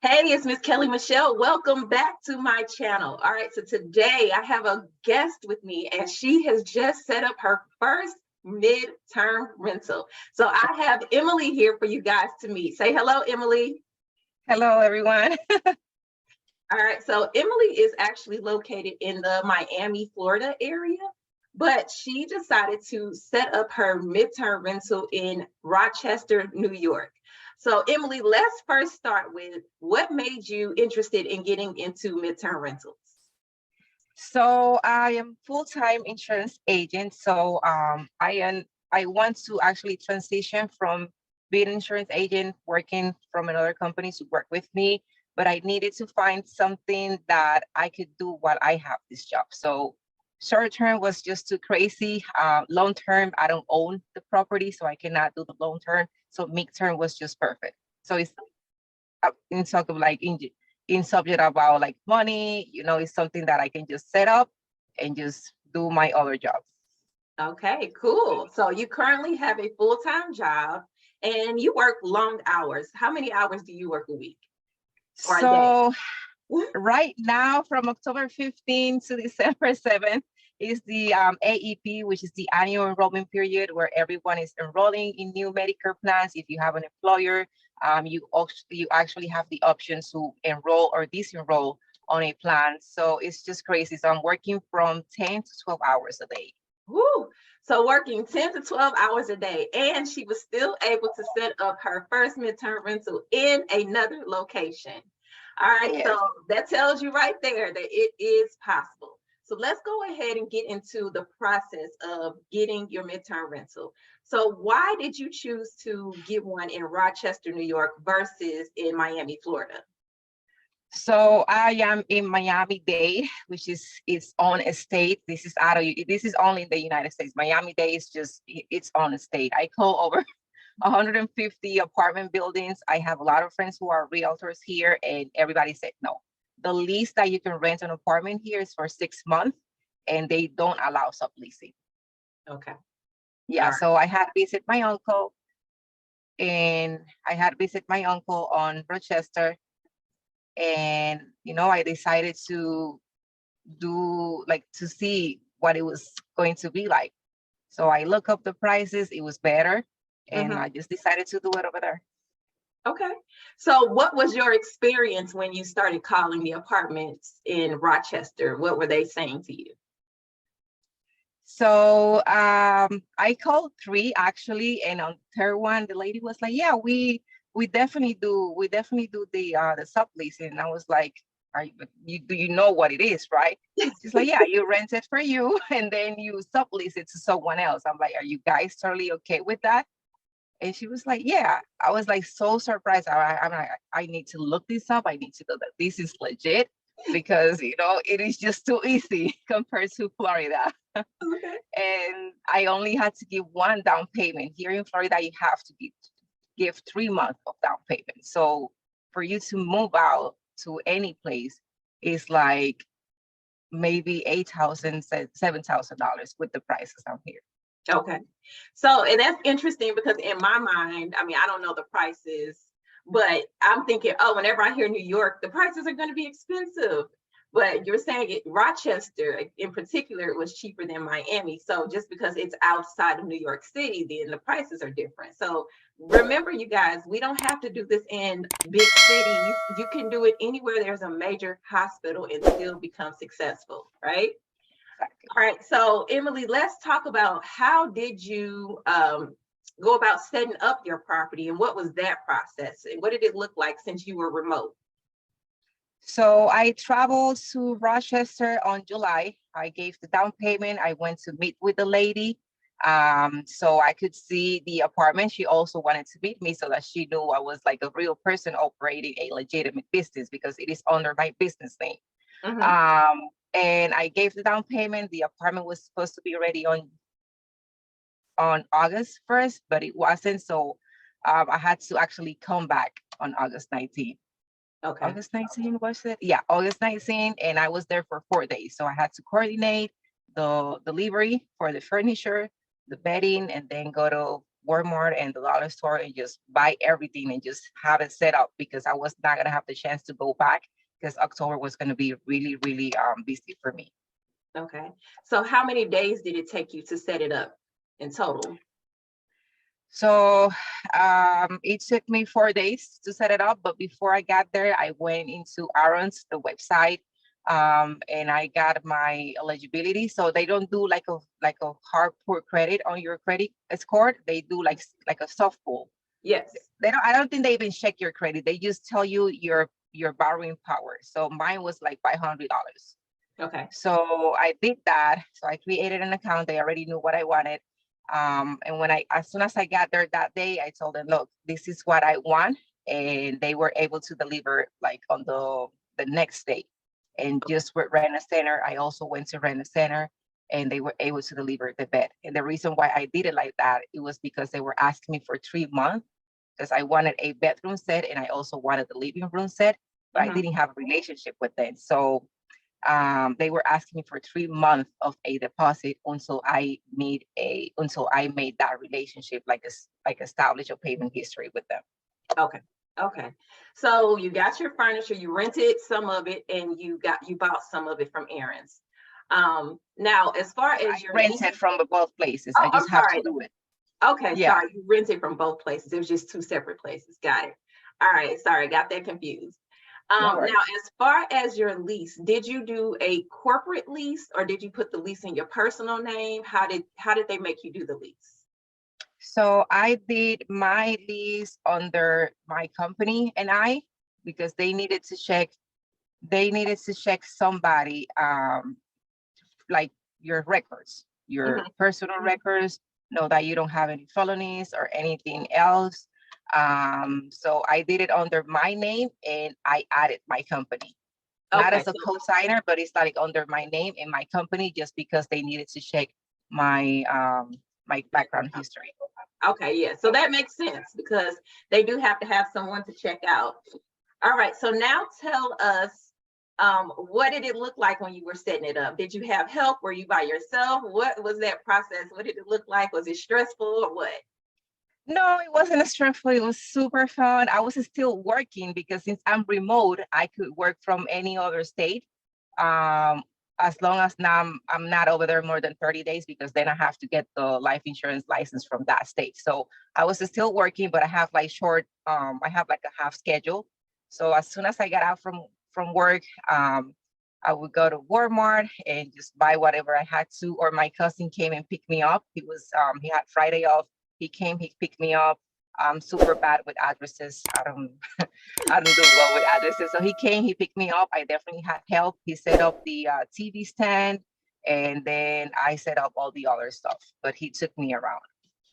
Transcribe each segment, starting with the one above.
Hey, it's Miss Kelly Michelle. Welcome back to my channel. All right, so today I have a guest with me, and she has just set up her first midterm rental. So I have Emily here for you guys to meet. Say hello, Emily. Hello, everyone. All right, so Emily is actually located in the Miami, Florida area, but she decided to set up her midterm rental in Rochester, New York. So Emily, let's first start with what made you interested in getting into midterm rentals? So I am full-time insurance agent. So I want to actually transition from being an insurance agent, working from another company to work with me, but I needed to find something that I could do while I have this job. So short term was just too crazy. Long term, I don't own the property, so I cannot do the long term. So midterm was just perfect. So it's in talk of like in subject about like money, it's something that I can just set up and just do my other jobs. Okay, cool. So you currently have a full-time job and you work long hours. How many hours do you work a week or a day? So right now, from October 15th to December 7th, is the AEP, which is the annual enrollment period where everyone is enrolling in new Medicare plans. If you have an employer, you actually have the option to enroll or disenroll on a plan. So it's just crazy. So I'm working from 10 to 12 hours a day. Woo! So working 10 to 12 hours a day, and she was still able to set up her first midterm rental in another location. All right, Yes. so that tells you right there that it is possible. So let's go ahead and get into the process of getting your midterm rental. So why did you choose to get one in Rochester, New York versus in Miami, Florida? So I am in Miami-Dade, which is its own state. This is only in the United States. Miami-Dade is just its own state. I call over 150 apartment buildings. I have a lot of friends who are realtors here, and everybody said no. The least that you can rent an apartment here is for 6 months, and they don't allow subleasing. Okay. Yeah, All so I had visit my uncle, and I had visit my uncle on Rochester, and I decided to do like to see what it was going to be like. So I look up the prices, it was better, and right. I just decided to do it over there. Okay. So what was your experience when you started calling the apartments in Rochester? What were they saying to you? So I called three actually, and on third one, the lady was like, "Yeah, we definitely do the subleasing." And I was like, do you know what it is, right?" She's like, "Yeah, you rent it for you, and then you sublease it to someone else." I'm like, "Are you guys totally okay with that?" And she was like, "Yeah." I was like so surprised. I'm like, I need to look this up. I need to know that this is legit because it is just too easy compared to Florida. Okay. And I only had to give one down payment. Here in Florida, you have to give 3 months of down payment. So for you to move out to any place is like maybe $8,000, $7,000 with the prices down here. Okay. So, and that's interesting because in my mind, I mean, I don't know the prices, but I'm thinking, oh, whenever I hear New York, the prices are going to be expensive. But you're saying Rochester in particular, it was cheaper than Miami. So just because it's outside of New York City, then the prices are different. So remember, you guys, we don't have to do this in big cities. You can do it anywhere there's a major hospital and still become successful, right? Exactly. All right, so Emily, let's talk about how did you go about setting up your property and what was that process and what did it look like since you were remote? So I traveled to Rochester on July. I gave the down payment. I went to meet with the lady, so I could see the apartment. She also wanted to meet me so that she knew I was like a real person operating a legitimate business because it is under my business name. Mm-hmm. And I gave the down payment. The apartment was supposed to be ready on August 1st, but it wasn't. So I had to actually come back on August 19th. Okay. August 19th was it? Yeah, August 19th, and I was there for 4 days. So I had to coordinate the delivery for the furniture, the bedding, and then go to Walmart and the dollar store and just buy everything and just have it set up because I was not gonna have the chance to go back because October was gonna be really, really busy for me. Okay. So how many days did it take you to set it up in total? So it took me 4 days to set it up, but before I got there, I went into Aaron's, the website, and I got my eligibility. So they don't do like a hard poor credit on your credit score. They do like a soft pull. Yes. They don't. I don't think they even check your credit. They just tell you your borrowing power. So mine was like $500. Okay. So I did that. So I created an account. They already knew what I wanted. And as soon as I got there that day, I told them, look, this is what I want. And they were able to deliver like on the next day. And just with Rent a Center, I also went to Rent a Center and they were able to deliver the bed. And the reason why I did it like that, it was because they were asking me for 3 months because I wanted a bedroom set and I also wanted the living room set, but I Mhm. didn't have a relationship with them. So they were asking me for 3 months of a deposit until I made that relationship like establish a payment history with them. Okay. Okay. So you got your furniture, you rented some of it, and you bought some of it from Aaron's. Now, as far I as your lease, rented from both places. I oh, I'm just have to sorry. do it. Okay, Yeah. sorry, you rented from both places. It was just two separate places. Got it. All right, sorry, got that confused. No Now, worries. as far as your lease, did you do a corporate lease or did you put the lease in your personal name? How did they make you do the lease? So I did my lease under my company and because they needed to check somebody like your records, your Mhm. personal records, know that you don't have any felonies or anything else. So I did it under my name and I added my company, not Okay, as a co-signer, but it's like under my name and my company just because they needed to check my background history. okay, yeah. So that makes sense because they do have to have someone to check out. All right, so now tell us, what did it look like when you were setting it up? Did you have help? Were you by yourself? What was that process? What did it look like? Was it stressful or what? No, it wasn't stressful. It was super fun. I was still working because since I'm remote, I could work from any other state. Um, as long as now I'm not over there more than 30 days because then I have to get the life insurance license from that state. So I was still working, but I have I have like a half schedule. So as soon as I got out from work, I would go to Walmart and just buy whatever I had to, or my cousin came and picked me up. He had Friday off. He came, he picked me up. I'm super bad with addresses. I don't I don't do well with addresses. So he came, he picked me up. I definitely had help. He set up the TV stand and then I set up all the other stuff, but he took me around.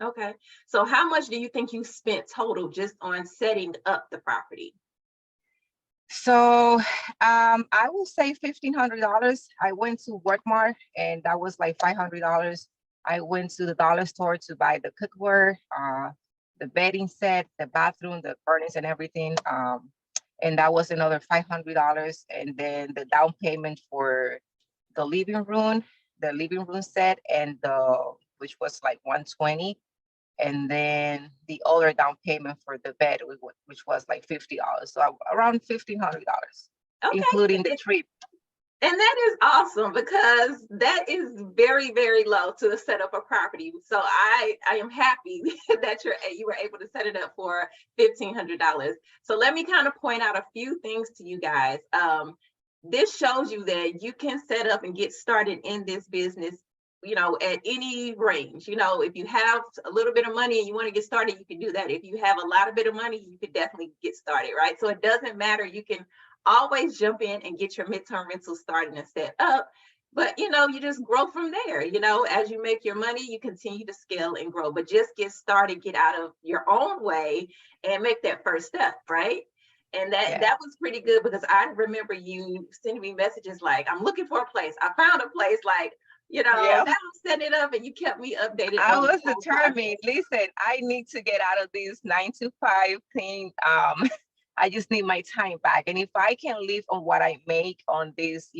Okay. So how much do you think you spent total just on setting up the property? So I will say $1,500. I went to Walmart and that was like $500. I went to the dollar store to buy the cookware, the bedding set, the bathroom, the furnace and everything. And that was another $500. And then the down payment for the living room set and which was like 120. And then the other down payment for the bed, which was like $50. So around $1,500, including the Okay. trip. And that is awesome because that is very, very low to set up a property. So I am happy that you were able to set it up for $1,500. So let me kind of point out a few things to you guys. This shows you that you can set up and get started in this business, at any range. If you have a little bit of money and you want to get started, you can do that. If you have a lot of bit of money, you could definitely get started, right? So it doesn't matter. You can always jump in and get your midterm rental started and set up. But you just grow from there. As you make your money, you continue to scale and grow. But just get started, get out of your own way and make that first step, right? And that Yeah. that was pretty good because I remember you sending me messages like, I'm looking for a place. I found a place, like, now Yeah. I'm setting it up, and you kept me updated I on the was whole process. determined. Listen, I need to get out of this 9 to 5 thing. I just need my time back. And if I can live on what I make on this,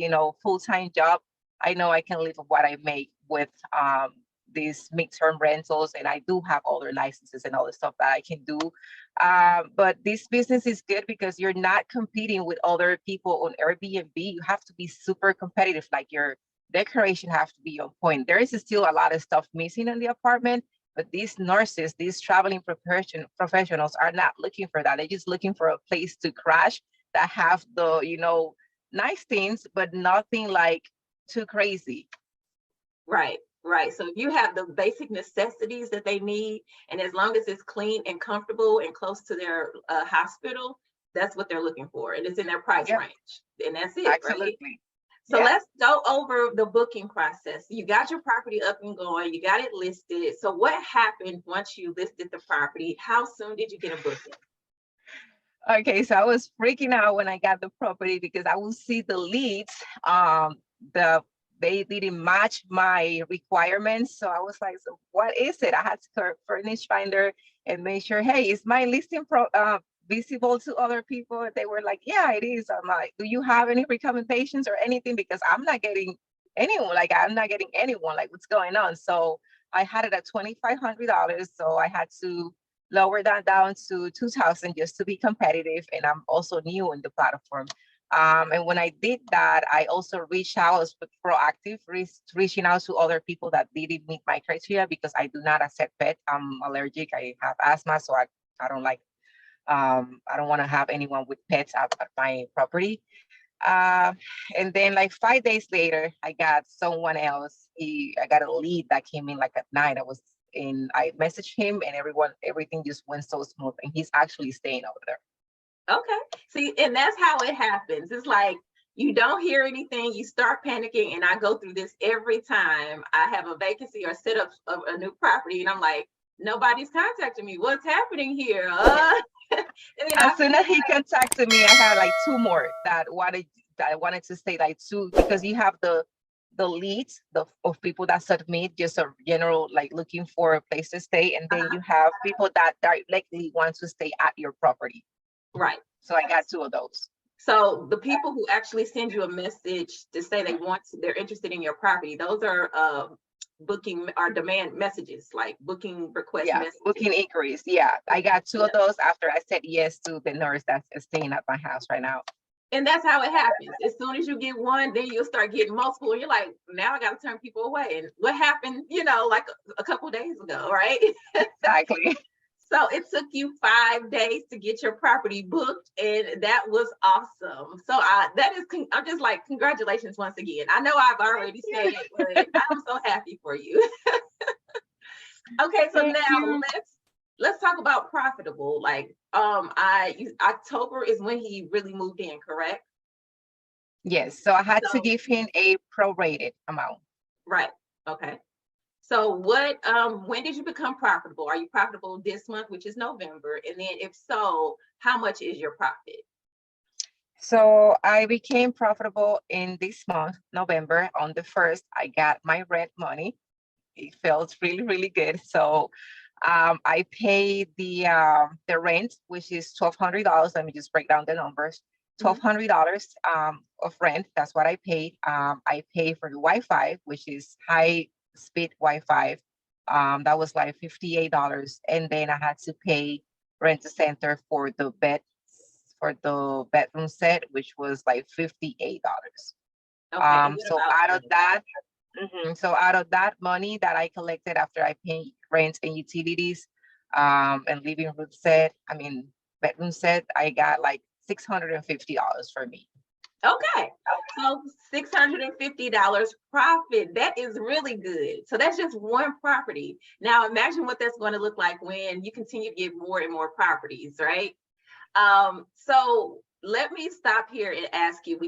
full-time job, I know I can live on what I make these midterm rentals, and I do have other licenses and all the stuff that I can do. But this business is good because you're not competing with other people on Airbnb. You have to be super competitive, like your decoration have to be on point. There is still a lot of stuff missing in the apartment, but these nurses, these traveling professionals are not looking for that. They're just looking for a place to crash that have the, nice things, but nothing like too crazy. Right, right. So if you have the basic necessities that they need, and as long as it's clean and comfortable and close to their hospital, that's what they're looking for. And it's in their price Yep, range. And that's it, right? absolutely. So Yeah. let's go over the booking process. You got your property up and going, you got it listed. So what happened once you listed the property? How soon did you get a booking? Okay, so I was freaking out when I got the property because I will see the leads. The They didn't match my requirements. So I was like, so what is it? I had to go furnish finder and make sure, hey, is my listing visible to other people? They were like, yeah, it is. I'm like, do you have any recommendations or anything? Because I'm not getting anyone, like what's going on? So I had it at $2,500. So I had to lower that down to 2,000 just to be competitive. And I'm also new in the platform. And when I did that, I also reached out, I was proactive, reaching out to other people that didn't meet my criteria because I do not accept pets. I'm allergic. I have asthma, so I don't like, I don't want to have anyone with pets at my property. Uh, and then like 5 days later, I got someone else. I got a lead that came in like at night. I messaged him and everything just went so smooth. And he's actually staying over there. Okay. See, and that's how it happens. It's like you don't hear anything, you start panicking, and I go through this every time I have a vacancy or set up a new property, and I'm like, nobody's contacting me. What's happening here? And then As soon as he contacted me, I had like two more that I wanted to say like two because you have the leads of people that submit just a general like looking for a place to stay, and then you have people that directly want to stay at your property. right. So I got two of those. So the people who actually send you a message to say they're interested in your property, those are booking or demand messages, like booking request Yeah, messages. booking inquiries. Yeah, I got two of those after I said yes to the nurse that's staying at my house right now. And that's how it happens. As soon as you get one, then you'll start getting multiple. And you're like, now I got to turn people away. And what happened, like a couple of days ago, right? Exactly. So it took you 5 days to get your property booked, and that was awesome. So I'm just like, congratulations once again. I know I've already said it, but I'm so happy for you. Okay, so Thank now you. let's talk about profitable. Like, October is when he really moved in, correct? Yes, so I had to So, give him a prorated amount. right. Okay. So when did you become profitable? Are you profitable this month, which is November? And then if so, how much is your profit? So I became profitable in this month, November. On the 1st, I got my rent money. It felt really, really good. So I paid the rent, which is $1,200. Let me just break down the numbers. $1,200 of rent. That's what I paid. I pay for the Wi-Fi, which is high speed Wi-Fi. That was like $58, and then I had to pay rent a center for the bedroom set, which was like $58. Okay, and what So about out of that, so out of that money that I collected after I paid rent and utilities, and living room set, bedroom set, I got like $650 for me. okay, so $650 profit. That is really good. So that's just one property. Now imagine what that's going to look like when you continue to get more and more properties, right? So let me stop here and ask you.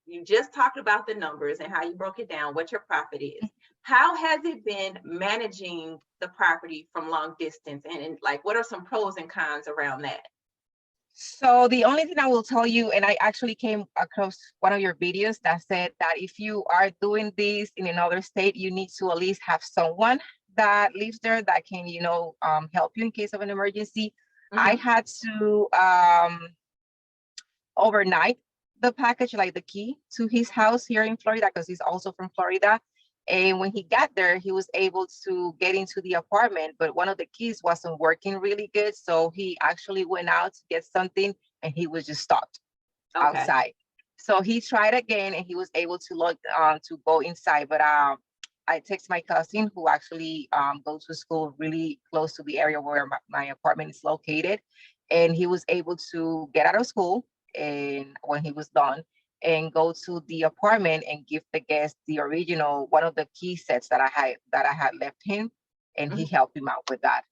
You just talked about the numbers and how you broke it down, what your profit is. How has it been managing the property from long distance, and like what are some pros and cons around that? So the only thing I will tell you, and I actually came across one of your videos that said that if you are doing this in another state, you need to at least have someone that lives there that can, help you in case of an emergency. I had to overnight the package, like the key to his house here in Florida, because he's also from Florida. And when he got there, he was able to get into the apartment, but one of the keys wasn't working really good. So he actually went out to get something and he was just stopped Okay. outside. So he tried again and he was able to look to go inside. But I text my cousin who actually goes to school really close to the area where my apartment is located. And he was able to get out of school and when he was done and go to the apartment and give the guest the original one of the key sets that I had left him, and he Mhm. helped him out with that.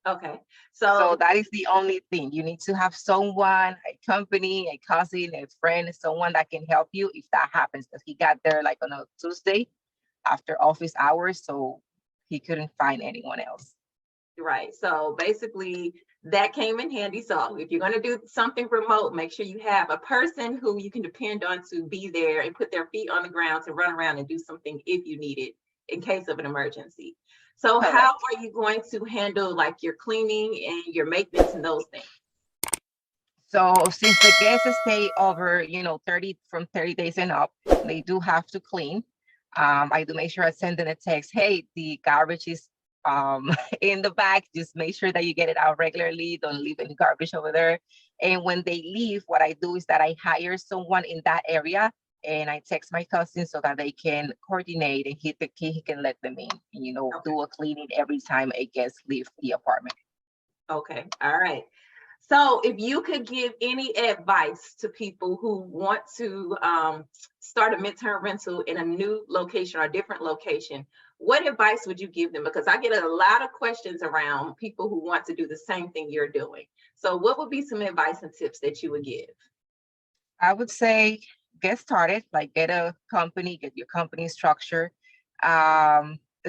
Okay. So So that is the only thing. You need to have someone, a company, a cousin, a friend, someone that can help you if that happens. Because he got there like on a Tuesday after office hours, so he couldn't find anyone else. right. So basically, that came in handy. So if you're going to do something remote, make sure you have a person who you can depend on to be there and put their feet on the ground to run around and do something if you need it in case of an emergency. So how Correct. are you going to handle like your cleaning and your maintenance and those things? So since the guests stay over, 30 days and up, they do have to clean. I do make sure I send them a text, hey, the garbage is in the back. Just make sure that you get it out regularly. Don't leave any garbage over there. And when they leave, what I do is that I hire someone in that area and I text my cousin so that they can coordinate and hit the key, he can let them in, and, Okay. do a cleaning every time a guest leaves the apartment. Okay. All right. So if you could give any advice to people who want to start a midterm rental in a new location or a different location, what advice would you give them? Because I get a lot of questions around people who want to do the same thing you're doing. So what would be some advice and tips that you would give? I would say get started, like get a company, get your company structure.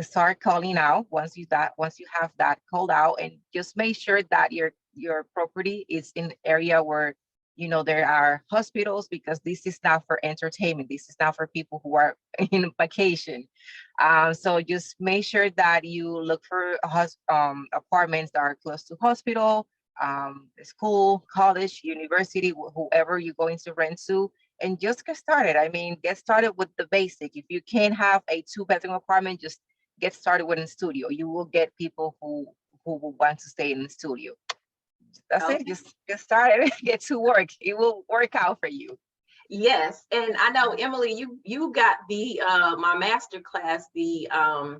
Start calling out once you have that called out, and just make sure that your property is in the area where there are hospitals, because this is not for entertainment. This is not for people who are in vacation. So just make sure that you look for apartments that are close to hospital, school, college, university, whoever you're going to rent to, and just get started. I mean, get started with the basic. If you can't have a two-bedroom apartment, just get started with a studio. You will get people who will want to stay in the studio. That's it. Okay. Just get started, get to work. It will work out for you. Yes, and I know Emily, you got the my master class, the I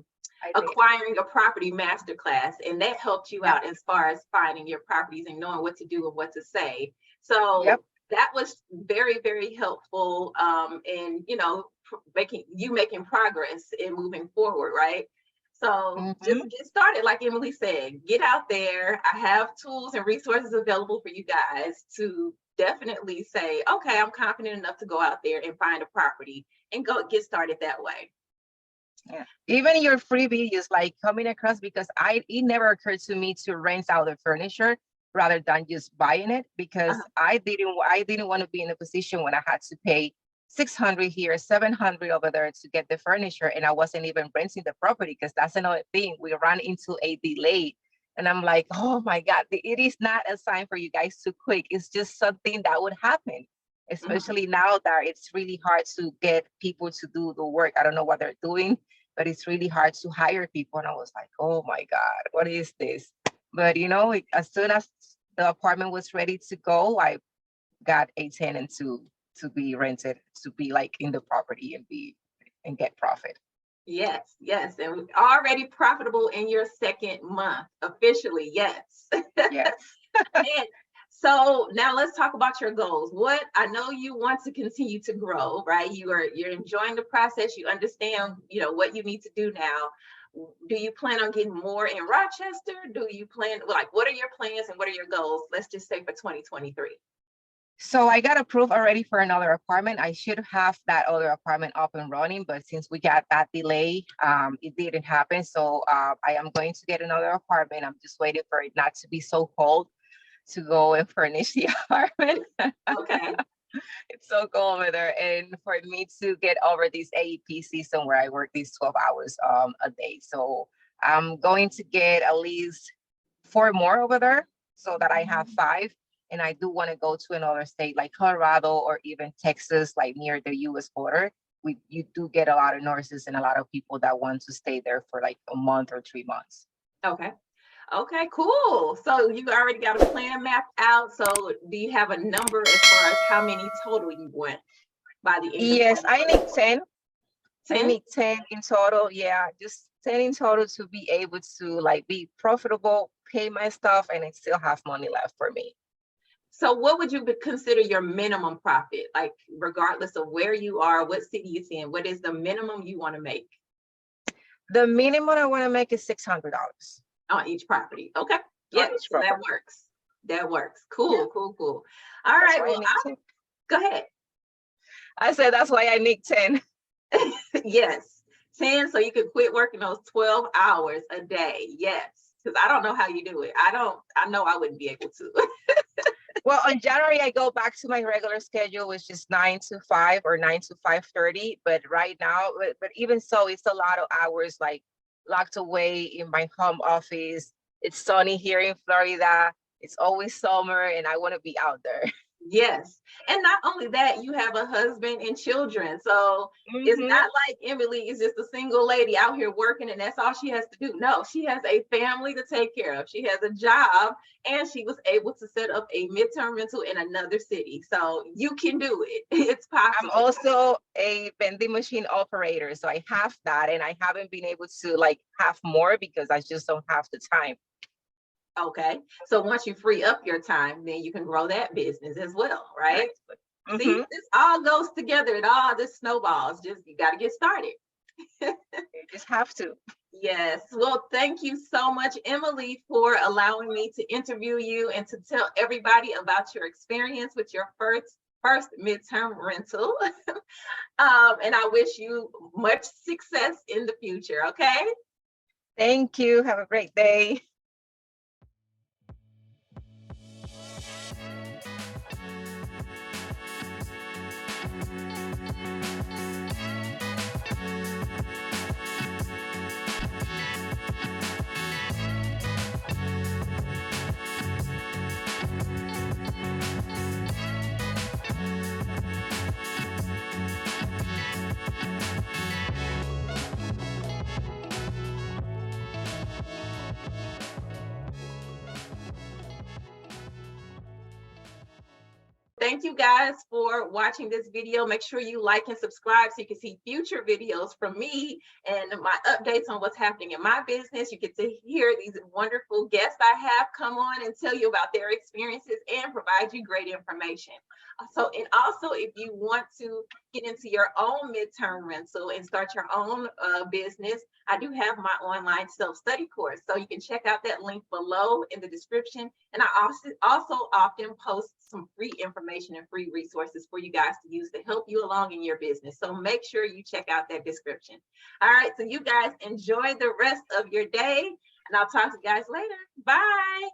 did. acquiring a property master class, and that helped you Yep. out as far as finding your properties and knowing what to do and what to say. Yep. So that was very, very helpful in making progress and moving forward, right? So just Hmm. get started, like Emily said, get out there. I have tools and resources available for you guys to definitely say, okay, I'm confident enough to go out there and find a property and go get started that way. Yeah. Even your freebie is like coming across, because it never occurred to me to rent out the furniture rather than just buying it, because I didn't want to be in a position when I had to pay 600 here, 700 over there to get the furniture, and I wasn't even renting the property, because that's another thing. We ran into a delay. And I'm like, oh my God, it is not a sign for you guys to quit. It's just something that would happen, Mhm. especially now that it's really hard to get people to do the work. I don't know what they're doing, but it's really hard to hire people. And I was like, oh my God, what is this? But as soon as the apartment was ready to go, I got a tenant to be rented, to be like in the property and get profit. Yes, yes, and already profitable in your second month officially. Yes. Yes. And so now let's talk about your goals. What I know you want to continue to grow, right? You're enjoying the process. You understand, what you need to do now. Do you plan on getting more in Rochester? Do you plan like what are your plans and what are your goals? Let's just say for 2023. So I got approved already for another apartment. I should have that other apartment up and running, but since we got that delay, it didn't happen. So I am going to get another apartment. I'm just waiting for it not to be so cold to go and furnish the apartment. Okay. It's so cold over there. And for me to get over this AEP season where I work these 12 hours a day. So I'm going to get at least 4 more over there so that I have 5. And I do want to go to another state like Colorado or even Texas, like near the US border. you do get a lot of nurses and a lot of people that want to stay there for like a month or 3 months. Okay. Okay, cool. So you already got a plan mapped out. So do you have a number as far as how many total you want by the end of Yes, I need 10. 10? I need 10 in total. Yeah, just 10 in total to be able to like be profitable, pay my stuff, and I still have money left for me. So what would you consider your minimum profit? Like regardless of where you are, what city it's in, what is the minimum you want to make The minimum I want to make is $600 on each property? Okay. on Yes, each so that property. works. That works. Cool, Yeah, cool, cool. All that's right. why I Well, need 10. go ahead. I said that's why I need 10. Yes. 10 so you could quit working those 12 hours a day. Yes. Because I don't know how you do it. I know I wouldn't be able to. Well, in January, I go back to my regular schedule, which is 9 to 5 or 9 to 5:30. But right now, but even so, it's a lot of hours like locked away in my home office. It's sunny here in Florida. It's always summer, and I want to be out there. Yes. And not only that, you have a husband and children. So it's Mm-hmm. not like Emily is just a single lady out here working and that's all she has to do. No, she has a family to take care of. She has a job and she was able to set up a midterm rental in another city. So you can do it. It's I'm possible. also a vending machine operator, so I have that, and I haven't been able to like have more because I just don't have the time. Okay. So once you free up your time, then you can grow that business as well, right? See, Mm-hmm. this all goes together. This snowballs. Just you got to get started. You just have to. Yes. Well, thank you so much, Emily, for allowing me to interview you and to tell everybody about your experience with your first midterm rental. And I wish you much success in the future. Okay. Thank you. Have a great day. Thank you guys for watching this video. Make sure you like and subscribe so you can see future videos from me and my updates on what's happening in my business. You get to hear these wonderful guests I have come on and tell you about their experiences and provide you great information. And also if you want to get into your own midterm rental and start your own business, I do have my online self-study course. So you can check out that link below in the description. And I also often post some free information and free resources for you guys to use to help you along in your business. So make sure you check out that description. All right, so you guys enjoy the rest of your day and I'll talk to you guys later. Bye.